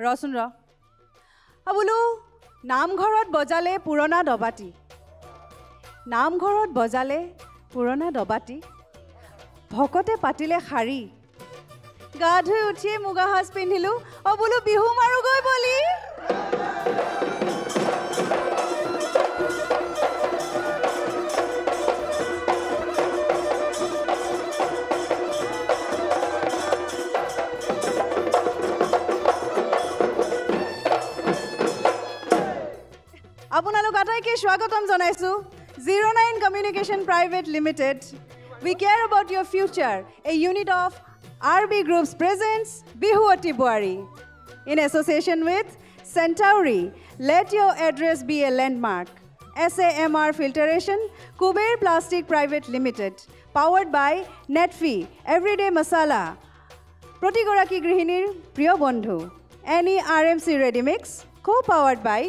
ৰচোন ৰ বোলো নামঘৰত বজালে পুৰণা দবাতি নামঘৰত বজালে পুৰণা দবাতি ভকতে পাতিলে শাৰী গা ধুই উঠিয়ে মুগা সাজ পিন্ধিলোঁ বোলো বিহু মাৰোগৈ বলি আপোনালোক আটাইকে স্বাগতম জনাইছোঁ 09 Communication Private Limited. We care about your future. A unit of RB Groups presents Bihu Ati Boari. In association with Centauri, let your address be a landmark. SAMR Filtration, Kuber Plastic Private Limited. Powered by Netfi, Everyday Masala. Protigoraki Grihinir, Priyo Bondhu. Any RMC Ready Mix, co-powered by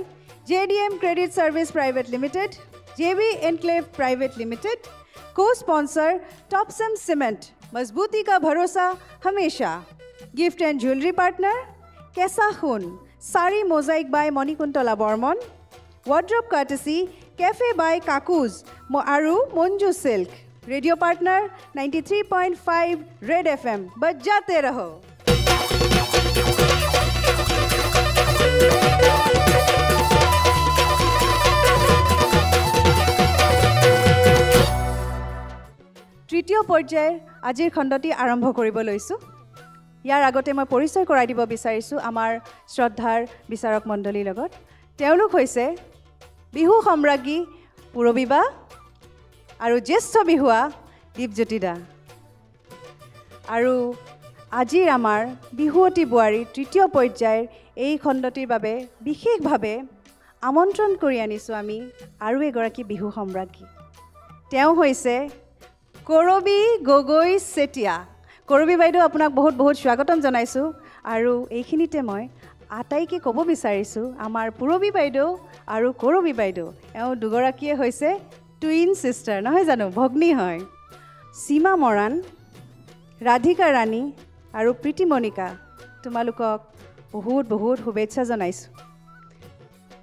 JDM Credit Service Private Limited, JB Enclave Private Limited, co-sponsor Topsem Cement, Mazbuti ka bharosa hamesha. Gift and jewelry partner, Kesa Khun, Sari Mosaic by Monikuntala Bormon, wardrobe courtesy, Cafe by Kakuz, Aru Monju Silk. Radio partner, 93.5 Red FM, Bajjate raho. তৃতীয় পৰ্যায়ৰ আজিৰ খণ্ডটি আৰম্ভ কৰিব লৈছোঁ ইয়াৰ আগতে মই পৰিচয় কৰাই দিব বিচাৰিছোঁ আমাৰ শ্ৰদ্ধাৰ বিচাৰক মণ্ডলীৰ লগত তেওঁলোক হৈছে বিহু সম্ৰাজ্ঞী পুৰবিবা আৰু জ্যেষ্ঠ বিহুৱা দীপজ্যোতি দা আৰু আজিৰ আমাৰ বিহুৱতী বোৱাৰী তৃতীয় পৰ্যায়ৰ এই খণ্ডটিৰ বাবে বিশেষভাৱে আমন্ত্ৰণ কৰি আনিছোঁ আমি আৰু এগৰাকী বিহু সম্ৰাজ্ঞী তেওঁ হৈছে কৰবী গগৈ চেতিয়া কৰবী বাইদেউ আপোনাক বহুত বহুত স্বাগতম জনাইছোঁ আৰু এইখিনিতে মই আটাইকে ক'ব বিচাৰিছোঁ আমাৰ পুৰবী বাইদেউ আৰু কৰবী বাইদেউ এওঁ দুগৰাকীয়ে হৈছে টুইন সিস্টাৰ নহয় জানো ভগ্নী হয় সীমা মৰাণ ৰাধিকা ৰাণী আৰু প্ৰীতি মণিকা তোমালোকক বহুত বহুত শুভেচ্ছা জনাইছোঁ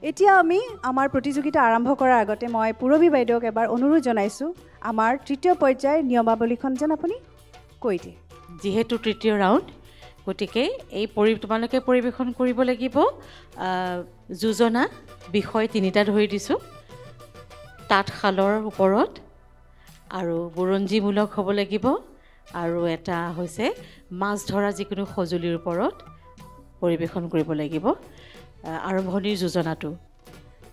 এতিয়া আমি আমাৰ প্ৰতিযোগিতা আৰম্ভ কৰাৰ আগতে মই পুৰবী বাইদেউক এবাৰ অনুৰোধ জনাইছোঁ আমাৰ তৃতীয় পৰ্যায়ৰ নিয়মাৱলীখন যেন আপুনি কৈ দিয়ে যেহেতু তৃতীয় ৰাউণ্ড গতিকে এই তোমালোকে পৰিৱেশন কৰিব লাগিব যোজনা বিষয় তিনিটা ধৰি দিছোঁ তাঁতশালৰ ওপৰত আৰু বুৰঞ্জীমূলক হ'ব লাগিব আৰু এটা হৈছে মাছ ধৰা যিকোনো সঁজুলিৰ ওপৰত পৰিৱেশন কৰিব লাগিব আৰম্ভণিৰ যোজনাটো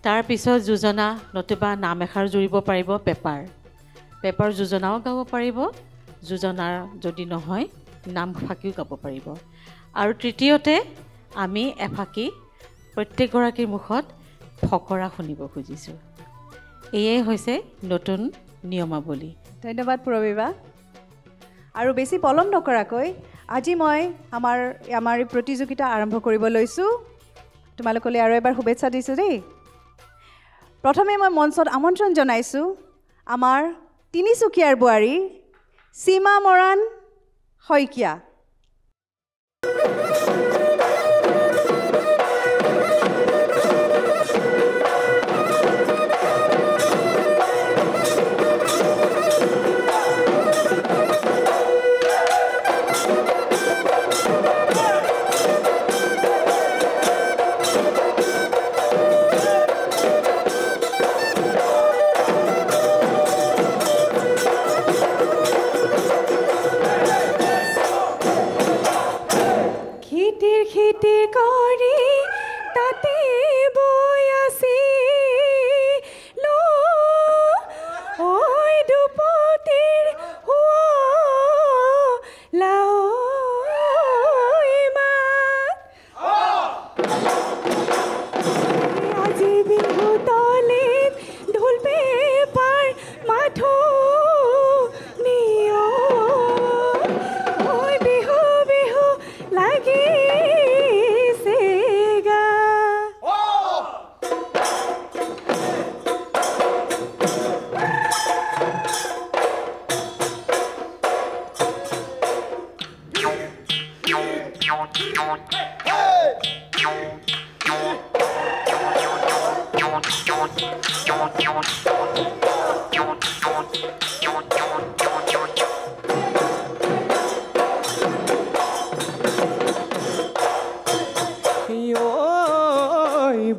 তাৰপিছত যোজনা নতুবা নাম এষাৰ জুৰিব পাৰিব পেপাৰ যোজনাও গাব পাৰিব যোজনাৰ যদি নহয় নাম ফাঁকিও গাব পাৰিব আৰু তৃতীয়তে আমি এফাকি প্ৰত্যেকগৰাকীৰ মুখত ফকৰা শুনিব খুজিছোঁ এয়াই হৈছে নতুন নিয়মাৱলী ধন্যবাদ পুৰবিবা আৰু বেছি পলম নকৰাকৈ আজি মই আমাৰ এই প্ৰতিযোগিতা আৰম্ভ কৰিব লৈছোঁ তোমালোকলৈ আৰু এবাৰ শুভেচ্ছা দিছোঁ দেই প্ৰথমে মই মঞ্চত আমন্ত্ৰণ জনাইছোঁ আমাৰ তিনিচুকীয়াৰ বোৱাৰী সীমা মৰাণ শইকীয়া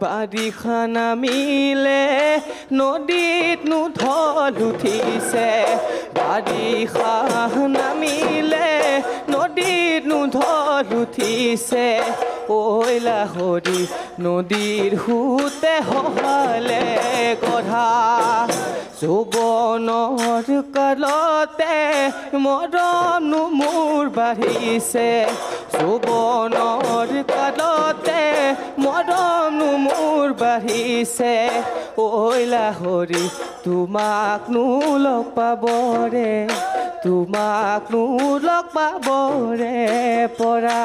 বাৰিষা নামিলে নদীত নুঢল উঠিছে বাৰিষা নামিলে নদীত নুঢল উঠিছে ঐ লাহৰী নদীৰ সোঁতে সহালে গঢ়া যৌৱনৰ কালতে মৰমনো মোৰ বাঢ়িছে যৌৱনৰ কালতে মৰমনো মোৰ বাঢ়িছে ঐ লাহৰী তোমাকনো লগ পাবৰে তোমাকনো লগ পাবৰে পৰা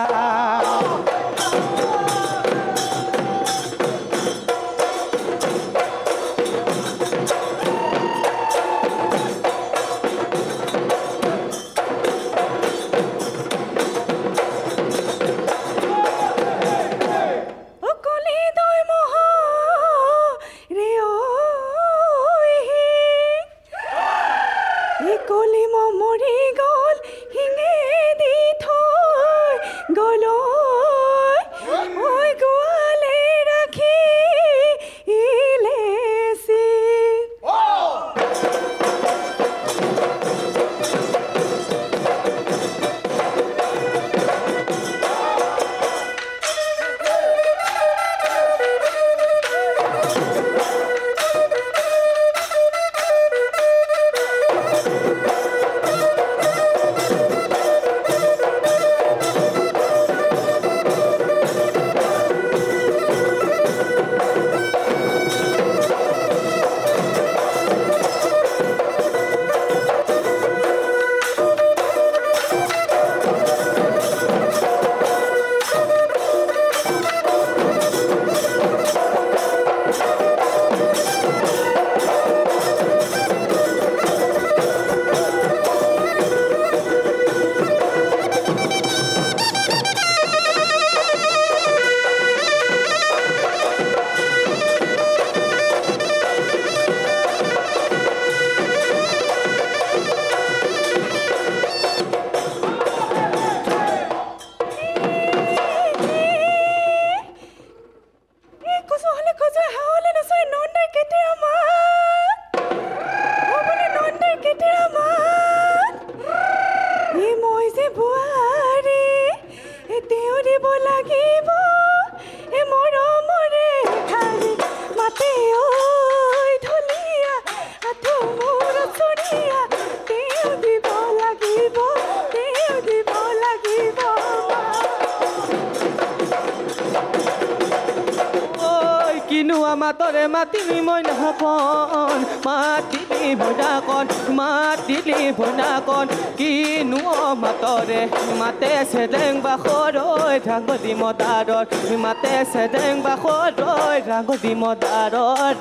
মাতৰে মাতিলি মই নাকন মাতিলি ভৈনাকন মাতিলি ভৈনাকন কিনো মাতৰে মাতে চেদেং বাখৰৈ ৰাঙলী মদাৰৰ মাতে চেদেং বাখৰৈ ৰাঙলী মদাৰৰ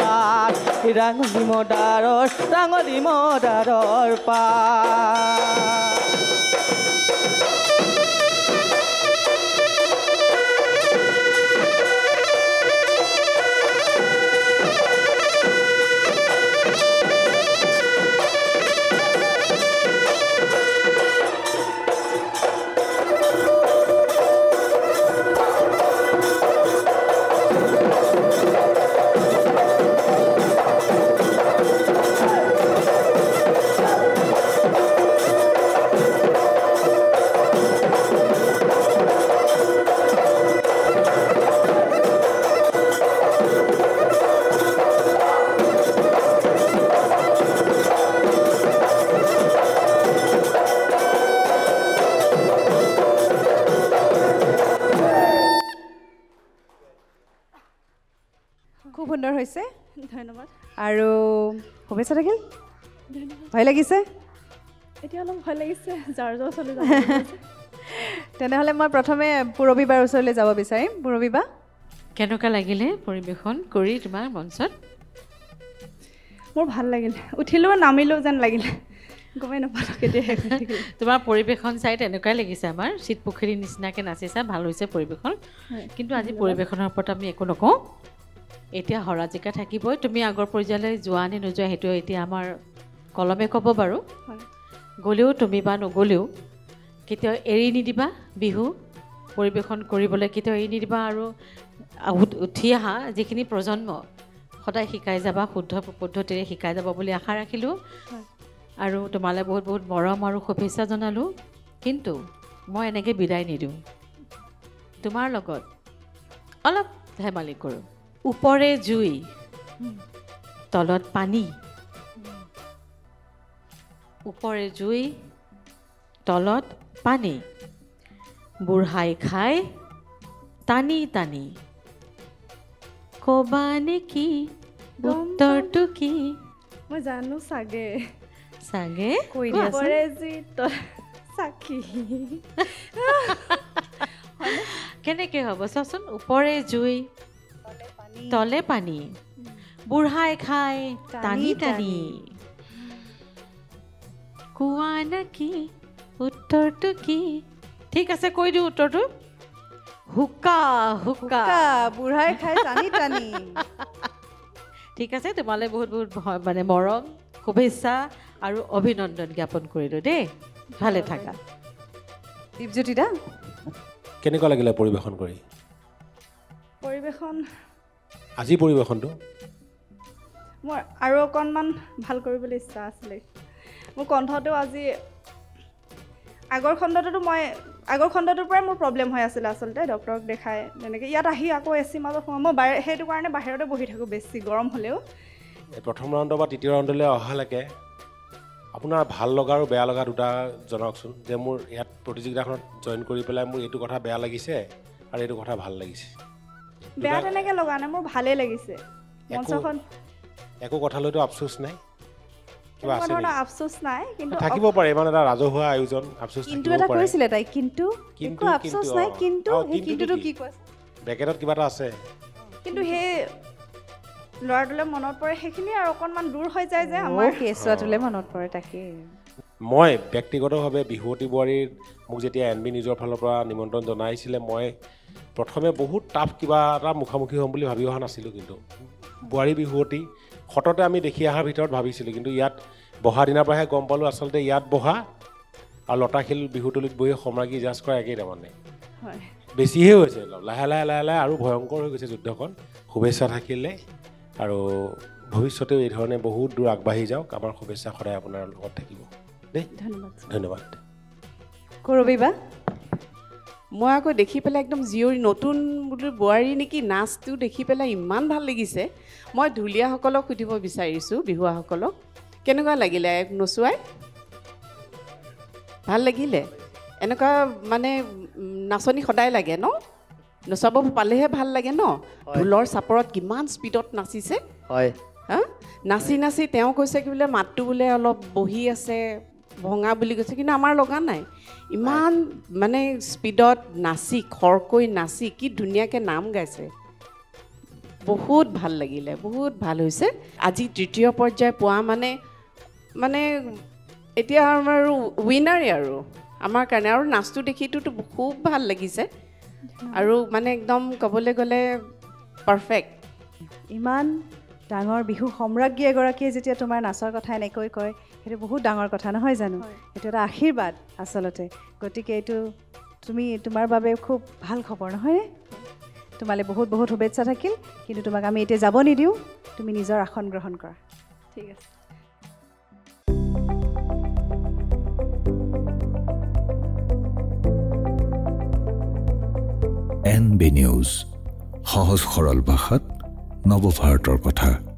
পাত ৰাঙলী মদাৰৰ পাত খুব সুন্দৰ হৈছে ধন্যবাদ আৰু শুভেচ্ছা থাকিল ভয় লাগিছে এতিয়া অলপ ভয় লাগিছে যাৰ চলি যাব তেনেহ'লে মই প্ৰথমে পুৰবীবাৰ ওচৰলৈ যাব বিচাৰিম পুৰবীবা কেনেকুৱা লাগিলে পৰিৱেশন কৰি তোমাৰ মঞ্চত মোৰ ভাল লাগিল উঠিলো নামিলো যেন লাগিলে গমেই নাপালোঁ কেতিয়া শেষ হৈ থাকিলে। তোমাৰ পৰিৱেশন চাই তেনেকুৱাই লাগিছে আমাৰ চিট পুখুৰীৰ নিচিনাকৈ নাচিছা, ভাল হৈছে পৰিৱেশন। হয়। কিন্তু আজি পৰিৱেশনৰ ওপৰত আমি একো নকওঁ। এতিয়া হৰাজিকা থাকিবই, তুমি আগৰ পৰ্যায়লৈ যোৱা নে নোযোৱা সেইটো এতিয়া আমাৰ কলমে ক'ব বাৰু। হয়। গ'লেও তুমি বা নগ'লেও কেতিয়াও এৰি নিদিবা বিহু পৰিৱেশন কৰিবলৈ, কেতিয়াও এৰি নিদিবা। আৰু উঠি অহা যিখিনি প্ৰজন্ম সদায় শিকাই যাবা, শুদ্ধ পদ্ধতিৰে শিকাই যাব বুলি আশা ৰাখিলোঁ। আৰু তোমালৈ বহুত বহুত মৰম আৰু শুভেচ্ছা জনালোঁ। কিন্তু মই এনেকৈ বিদায় নিদিওঁ, তোমাৰ লগত অলপ ধেমালি কৰোঁ। ওপৰে জুই তলত পানী, ওপৰে জুই তলত পানী, বুঢ়াই খাই টানি টানি, ক'বা নেকি উত্তৰটো কি? মই জানো চাগে। চাগে কৈ দিয়াচোন। ওপৰে জুই তলে চাকি। কেনেকৈ হ'ব চোৱাচোন। ওপৰে জুই তলে পানী, বুঢ়াই খাই টানি টানি, কোৱা নেকি উত্তৰটো কি? ঠিক আছে, কৈ দিওঁ উত্তৰটো। হুকা হুকা। বুঢ়াই খাই টানি টানি। ঠিক আছে, তোমালৈ বহুত বহুত মানে মৰম, শুভেচ্ছা আৰু অভিনন্দন জ্ঞাপন কৰিলোঁ দেই। ভালে থাকা। দীপজ্যোতি দা, কেনেকুৱা লাগিলে পৰিৱেশন কৰি? পৰিৱেশন আজি পৰিৱেশনটো মোৰ আৰু অকণমান ভাল কৰিবলৈ ইচ্ছা আছিলে। মোৰ কণ্ঠটো আজি আগৰ খণ্ডটোৰ পৰাই মোৰ প্ৰব্লেম হৈ আছিলে আচলতে, ডক্টৰক দেখাই তেনেকৈ। ইয়াত আহি আকৌ এচি মাজত সোমাওঁ, মই সেইটো কাৰণে বাহিৰতে বহি থাকোঁ বেছি গৰম হ'লেও। প্ৰথম ৰাউণ্ডৰ বা তৃতীয় ৰাউণ্ডলৈ অহালৈকে আপোনাৰ ভাল লগা আৰু বেয়া লগা দুটা জনাওকচোন। যে মোৰ ইয়াত প্ৰতিযোগিতাখনত জইন কৰি পেলাই মোৰ এইটো কথা বেয়া লাগিছে আৰু এইটো কথা ভাল লাগিছে। বেয়া তেনেকৈ লগা নাই, মোৰ ভালেই লাগিছে। মঞ্চখন একো কথালৈতো আফচোচ নাই? কিবা আছে ধৰণৰ নেকি? আফচোচ নাই, কিন্তু থাকিব পাৰে, ইমান এটা ৰাজহুৱা আয়োজন, আফচোচ কিন্তু থাকিব এটা পাৰে। কৈছিলে তাই, কিন্তু কিন্তু, একো আফচোচ কিন্তু, নাই। অ। কিন্তু অ, সেই কিন্তুটো কিন্তুটো কি? কি কৈছে? ব্ৰেকেটত কিবা এটা আছে। কিন্তু সেই ল'ৰাটোলৈ মনত পৰে, সেইখিনি আৰু অকণমান দূৰ হৈ যায় যে আমাৰ। কেঁচুৱাটোলৈ মনত পৰে, তাকেই। মই ব্যক্তিগতভাৱে বিহুৱতী বোৱাৰীৰ মোক যেতিয়া NB নিউজৰ ফালৰ পৰা নিমন্ত্ৰণ জনাইছিলে, মই প্ৰথমে বহুত টাফ কিবা এটা মুখামুখি হ'ম বুলি ভাবি অহা নাছিলোঁ। কিন্তু বোৱাৰী বিহুৱতী সততে আমি দেখি অহাৰ ভিতৰত ভাবিছিলোঁ, কিন্তু ইয়াত বহা দিনাৰ পৰাহে গম পালোঁ আচলতে ইয়াত বহা আৰু লতাশিল বিহুতলিত বহি সম্ৰাজ্ঞী জাজ কৰা একেই। তাৰমানে হয়, বেছিহে হৈছে অলপ, লাহে লাহে লাহে লাহে আৰু ভয়ংকৰ হৈ গৈছে যুদ্ধখন। শুভেচ্ছা থাকিলে আৰু ভৱিষ্যতেও এই ধৰণে বহুত দূৰ আগবাঢ়ি যাওক। আমাৰ শুভেচ্ছা সদায় আপোনাৰ লগত থাকিব দেই। ধন্যবাদ। ধন্যবাদ। কৰবী বা, মই আকৌ দেখি পেলাই একদম জীয়ৰী নতুন বোলো বোৱাৰী নেকি, নাচটো দেখি পেলাই ইমান ভাল লাগিছে। মই ঢুলীয়াসকলক সুধিব বিচাৰিছোঁ, বিহুৱাসকলক কেনেকুৱা লাগিলে নচুৱাই? ভাল লাগিলে? এনেকুৱা মানে নাচনি সদায় লাগে ন? নচাব পালেহে ভাল লাগে ন? ঢোলৰ চাপৰত কিমান স্পীডত নাচিছে। হয়। হা, নাচি নাচি তেওঁ কৈছে কি বোলে মাতটো বোলে অলপ বহি আছে, ভঙা বুলি কৈছে, কিন্তু আমাৰ লগা নাই। ইমান মানে স্পীডত নাচি, খৰকৈ নাচি কি ধুনীয়াকৈ নাম গাইছে। বহুত ভাল লাগিলে, বহুত ভাল হৈছে। আজি তৃতীয় পৰ্যায় পোৱা মানে এতিয়া আমাৰ উইনাৰে আৰু আমাৰ কাৰণে। আৰু নাচটো দেখিটোতো খুব ভাল লাগিছে আৰু মানে একদম ক'বলৈ গ'লে পাৰফেক্ট। ইমান ডাঙৰ বিহু সম্ৰাজ্ঞী এগৰাকীয়ে যেতিয়া তোমাৰ নাচৰ কথা এনেকৈ কয়, সেইটো বহুত ডাঙৰ কথা নহয় জানো? এইটো এটা আশীৰ্বাদ আচলতে। গতিকে এইটো তোমাৰ বাবে খুব ভাল খবৰ নহয়নে? তোমালৈ বহুত বহুত শুভেচ্ছা থাকিল। কিন্তু তোমাক আমি এতিয়া যাব নিদিওঁ, তুমি নিজৰ আসন গ্ৰহণ কৰা। ঠিক আছে। NB নিউজ, সহজ সৰল ভাষাত নৱভাৰতৰ কথা।